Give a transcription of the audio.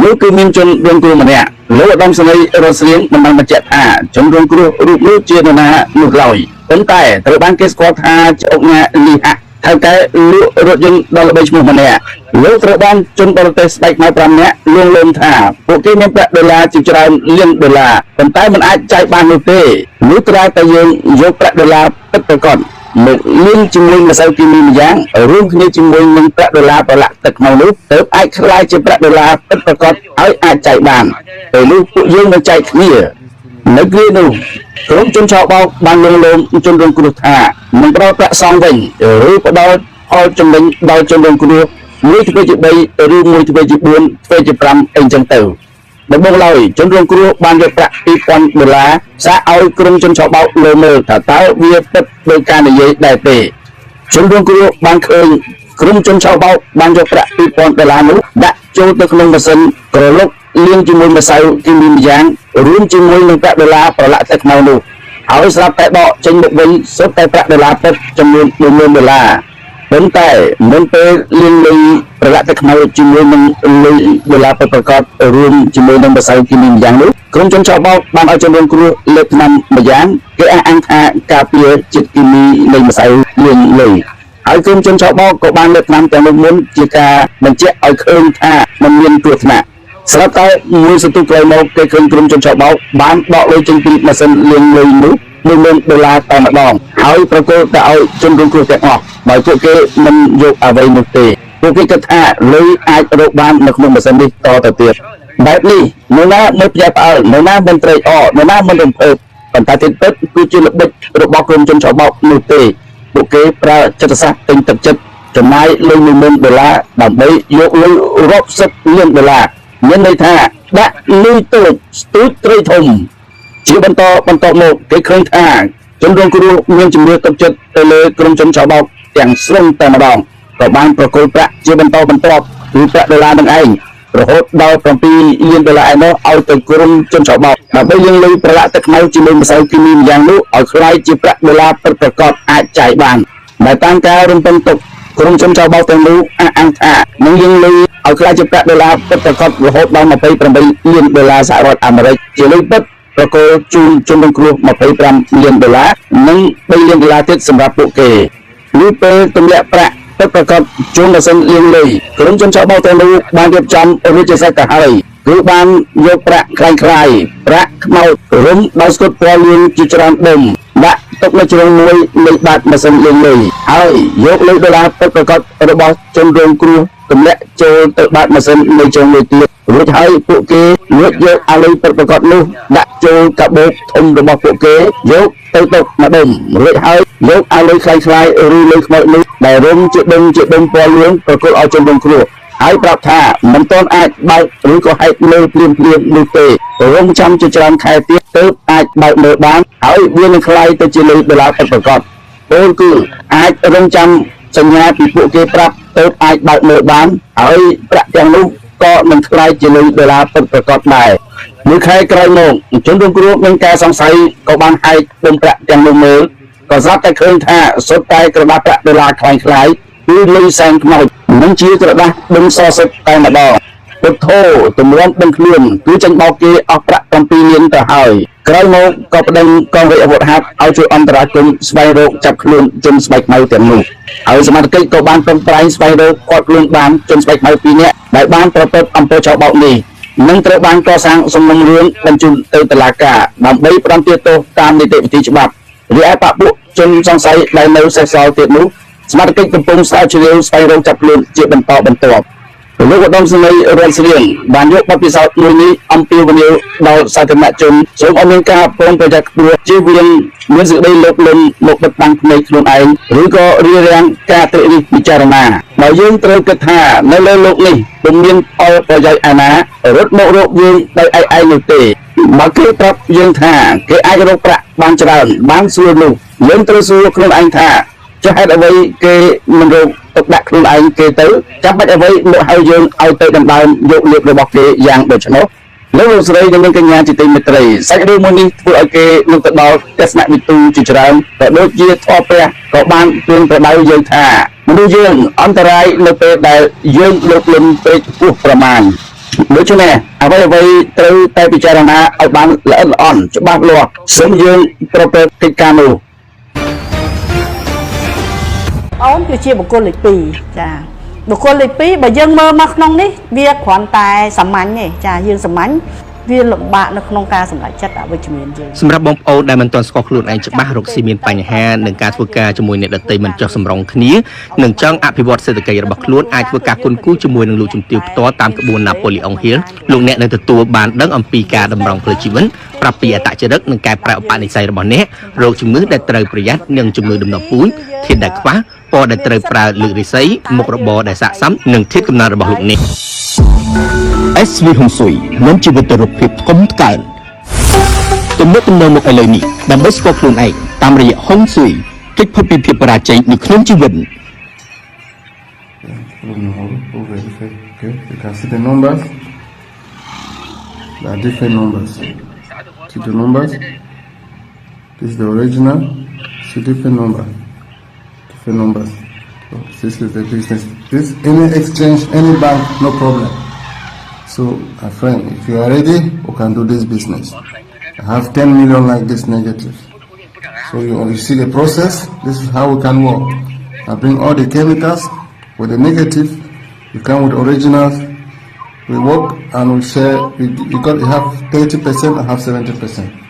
នោះគឺមានជនរងគ្រោះម្នាក់លោកឧត្តមសេនីយ៍រស់ស្រៀងមិនបានបញ្ជាក់ថាជនរងគ្រោះរូបនោះជានរណានោះឡើយប៉ុន្តែត្រូវបានគេស្គាល់ថាជាអង្គការលីហាថៅកែលក់រថយន្តដល់ល្បីឈ្មោះម្នាក់លោកត្រូវបានជនបរទេសស្បែកខ្មៅ5នាក់លួងលោមថាពួកគេមានប្រាក់ដុល្លារជាច្រើនលានដុល្លារប៉ុន្តែមិនអាចចាយបាននោះទេនោះត្រូវតែយើងយកប្រាក់ដុល្លារពិតប្រាកដមកលាងជាមួយម្សៅគីមីម្យ៉ាងរួមគ្នាជាមួយនឹងប្រាក់ដុល្លារប្រឡាក់ទឹកក្នុងនោះទើបអាចក្លាយជាប្រាក់ដុល្លារពិតប្រាកដឲ្យអាចចាយបានពេលនោះពួកយើងនឹងចែកគ្នានៅគ្រានោះក្រុមជនឆោបោកបានលួងលោមជនរងគ្រោះថានឹងផ្ដល់ប្រាក់សងវិញឬផ្ដល់ផលចំណេញដល់ជនរងគ្រោះមួយធ្វើជា3ឬមួយធ្វើជា4ធ្វើជា5អីចឹងទៅដំបូងឡើយជនរងគ្រោះបានយកប្រាក់$2,000សាកឲ្យក្រុមជនឆោបោកលើមើលថាតើវាពិតដោយការនិយាយដែរទេជនរងគ្រោះបានឃើញក្រុមជនឆោបោកបានយកប្រាក់$2,000នោះដាក់ចូលទៅក្នុងម៉ាស៊ីនក្រឡុកលាងជាមួយម្សៅគីមីម្យ៉ាងរួមជាមួយនឹងប្រាក់ដុល្លារប្រឡាក់ទឹកខ្មៅនោះហើយស្រាប់តែដកចេញមកវិញសុទ្ធតែប្រាក់ដុល្លារពិតចំនួន$10,000ប៉ុន្តែមុនពេលលាងលុយប្រឡាក់ទឹកខ្មៅជាមួយនឹងលុយដុល្លារពិតប្រាកដរួមជាមួយនឹងម្សៅគីមីម្យ៉ាងនោះក្រុមជនឆោបោកបានឲ្យជនរងគ្រោះលើកថ្នាំម្យ៉ាងគេអះអាងថាការពារជាតិគីមីនៃម្សៅលាងលុយហើយក្រុមជនឆោបោកក៏បានលើកថ្នាំទាំងនោះមុនជាការបញ្ជាក់ឲ្យឃើញថាมันមានគ្រោះថ្នាក់ស្រាប់តែមួយសន្ទុះក្រោយមកគេឃើញក្រុមជនឆោបោកបានដកលុយចេញពីម៉ាស៊ីនលាងលុយនោះ$1,000,000តែម្ដងហើយប្រគល់ទៅឲ្យជនរងគ្រោះទាំងអស់ដោយពួកគេមិនយកអ្វីនោះទេពួកគេគិតថាលុយអាចរកបាននៅក្នុងម៉ាស៊ីននេះតទៅទៀតបែបនេះនរណាមិនផ្ញើផ្អើលនរណាមិនត្រេកអរនរណាមិនរំភើបប៉ុន្តែទីពិតគឺជាល្បិចរបស់ក្រុមជនឆោបោកនោះទេពួកគេប្រើចិត្តសាស្ត្រទិញទឹកចិត្តចំណាយលុយ$10,000ដើម្បីយកលុយរាប់សិបលានដុល្លារមានន័យថាដាក់លុយតូចស្ទូចត្រីធំជាបន្តមកគេឃើញថាជនរងគ្រោះមានជំនឿទុកចិត្តទៅលើក្រុមជនឆោបោកទាំងស្រុងតែម្ដងក៏បានប្រគល់ប្រាក់ជាបន្តបន្ទាប់គឺប្រាក់ដុល្លារនឹងឯងរហូតដល់$7 លានឯនោះឲ្យទៅក្រុមជនឆោបោកដើម្បីលាងលុយប្រឡាក់ទឹកខ្មៅជាមួយម្សៅគីមីម្យ៉ាងនោះឲ្យក្លាយជាប្រាក់ដុល្លារពិតប្រាកដអាចចាយបានដែលតាមការរំពឹងទុកក្រុមជនឆោបោកទាំងនោះអះអាងថានឹងលាងលុយឲ្យក្លាយជាប្រាក់ដុល្លារពិតប្រាកដរហូតដល់$28 លានសហរដ្ឋអាមេរិកជាលុយពិតប្រគល់ជូនជនរងគ្រោះ$25 លាននិង$3 លានទៀតសម្រាប់ពួកគេនេះពេលទម្លាក់ប្រាក់ពិតប្រាកដជូនម៉ាស៊ីនលាងលុយក្រុមជនឆោបោកទាំងនោះបានរៀបចំរួចជាស្រេចទៅហើយគឺបានយកប្រាក់คล้ายៗប្រាក់ខ្មៅរុំដោយស្គុតពណ៌លឿងជាច្រើនដុំដាក់ទុកនៅជ្រុងមួយនៃបាតម៉ាស៊ីនលាងលុយហើយយកលុយដុល្លារពិតប្រាកដរបស់ជនរងគ្រោះទម្លាក់ចូលទៅបាតម៉ាស៊ីននៃជ្រុងមួយទៀតរួចហើយពួកគេលួចយកអាលុយពិតប្រាកដនោះដាក់ចូលកាបូបធំរបស់ពួកគេយកទៅទុកម្ដុំរួចហើយយកអាលុយคล้ายៗឬលុយខ្មោចនោះដែលរុំជាដុំពណ៌លឿងប្រគល់ឲ្យជនរងគ្រោះហើយប្រាប់ថាមិនទាន់អាចបើកឬក៏ហែកមើលភ្លាមនោះទេរងចាំជាច្រើនខែទៀតទើបអាចបើកមើលបានហើយវានឹងคล้ายទៅជាលុយដុល្លារពិតប្រាកដពលគឺអាចរងចាំសញ្ញាពីពួកគេប្រាប់ទើបអាចបើកមើលបានហើយប្រាក់ទាំងនោះក៏នឹងคล้ายជាលុយដុល្លារពិតប្រាកដដែរមួយខែក្រោយមកជនរងគ្រោះមានការសង្ស័យក៏បានហែកដុំប្រាក់ទាំងនោះមើលក៏ស្រាប់តែឃើញថាសុទ្ធតែក្រដាសប្រាក់ដុល្លារคล้ายគឺលុយសែនខ្មោចនឹងជាក្រដាសដុំសសិទ្ធតែម្ដងពុទ្ធោទម្រាំដឹងខ្លួនគឺចាញ់បោកគេអស់ប្រាក់$7 លានទៅហើយក្រោយមកក៏ប្តឹងកងរាជអាវុធហត្ថឲ្យជួយអន្តរាគមន៍ស្វែងរកចាប់ខ្លួនជនស្បែកខ្មៅទាំងនោះហើយសមត្ថកិច្ចក៏បានប្រឹងប្រែងស្វែងរកគាត់ខ្លួនបានជនស្បែកខ្មៅ2នាក់ដែលបានប្រព្រឹត្តអំពើឆោបោកនេះនឹងត្រូវបានកសាងសំណុំរឿងបញ្ជូនទៅតុលាការដើម្បីផ្តន្ទាទោសតាមនីតិវិធីច្បាប់រីឯបព្វពួកជនសង្ស័យដែលនៅសេសសល់ទៀតនោះសមត្ថកិច្ចកំពុងស្រាវជ្រាវស្វែងរកចាប់ខ្លួនជាបន្តបន្ទាប់លោកឧត្តមសេនីយ៍រនស្រៀងបានយកបទពិសោធន៍មួយនេះអំពាវនាវដល់សាធារណជនសូមឲ្យមានការប្រុងប្រយ័ត្នខ្ពស់ជៀសវាងមានសេចក្តីលោកលំមកបិទបាំងភ្នែកខ្លួនឯងឬក៏រារាំងការត្រិះរិះពិចារណាបើយើងត្រូវគិតថានៅលើโลกនេះពុំមានផលប្រយោជន៍ឯណារត់មករកយើងដោយឯងនោះទេបើគេប្រាប់យើងថាគេអាចរកប្រាក់បានច្រើនបានស្រួលនោះយើងត្រូវសួរខ្លួនឯងថាចុះហេតុអ្វីគេមិនរកទុកដាក់ខ្លួនឯងគេទៅចាំបាច់អ្វីមកឲ្យយើងឲ្យទៅដណ្ដើមយកលៀបរបស់គេយ៉ាងដូច្នោះលោកស្រីនិងកញ្ញាជាទីមេត្រីសាច់រឿងមួយនេះធ្វើឲ្យគេនឹងទៅដល់ទស្សនវិទូជាច្រើនក៏ដូចជាធម៌ព្រះក៏បានព្រៀងប្រដៅយើងថាមនុស្សយើងអន្តរាយនៅពេលដែលយើងលោកលំពេកពោះប្រមាណ đối chứ nè vậy từ tay bị cho rằng ở ban lỡ on cho bác lo sớm dương proper cái cano អូនគឺជាបុគ្គលលេខ2ចាបុគ្គលលេខ2បើយើងមើលមកក្នុងនេះវាគ្រាន់តែសាមញ្ញទេចាយើងសាមញ្ញវាលំបាកនៅក្នុងការសម្រេចចិត្តអវិជ្ជមានយើងសម្រាប់បងប្អូនដែលមិនទាន់ស្គាល់ខ្លួនឯងច្បាស់រកស៊ីមានបញ្ហានឹងការធ្វើការជាមួយអ្នកដទៃមិនចុះសម្រុងគ្នានិងចង់អភិវឌ្ឍសេដ្ឋកិច្ចរបស់ខ្លួនអាចធ្វើការគុនគូជាមួយនឹងលោកជំទាវផ្ទាល់តាមក្បួន Napoleon Hill លោកអ្នកនឹងទទួលបានដឹងអំពីការតម្រង់ផ្លូវជីវិតប្រាប់ពីអត្តចរិតនិងការប្រែឧបនិស្ស័យរបស់អ្នករោគជំងឺដែលត្រូវប្រយ័ត្ននិងជំងឺដំណពូជធាតុដែលខ្វះពណ៌ដែលត្រូវប្រើលើករិស័យមុខរបរដែលស័ក្តិសមនិងធាតុកំណើតរបស់លោកអ្នក SV ហ៊ុនស៊ុយនាំជីវិតទៅរកភាពកុំកើនទំនាក់ទំនងមកឥឡូវនេះដើម្បីស្គាល់ខ្លួនឯងតាមរយៈហ៊ុនស៊ុយកិច្ចផុតពីភាពបរាជ័យនៅក្នុងជីវិត Okay, you can see the numbers. There are different numbers. See the numbers. This is the original. See different number. Different numbers. So this is the business. This any exchange, any bank, no problem. So, my friend, if you are ready, we can do this business. I have 10 million like this negative. So you see the process. This is how we can work. I bring all the chemicals with the negative. You come with originals. We work and we share. You have 30%, I have 70%.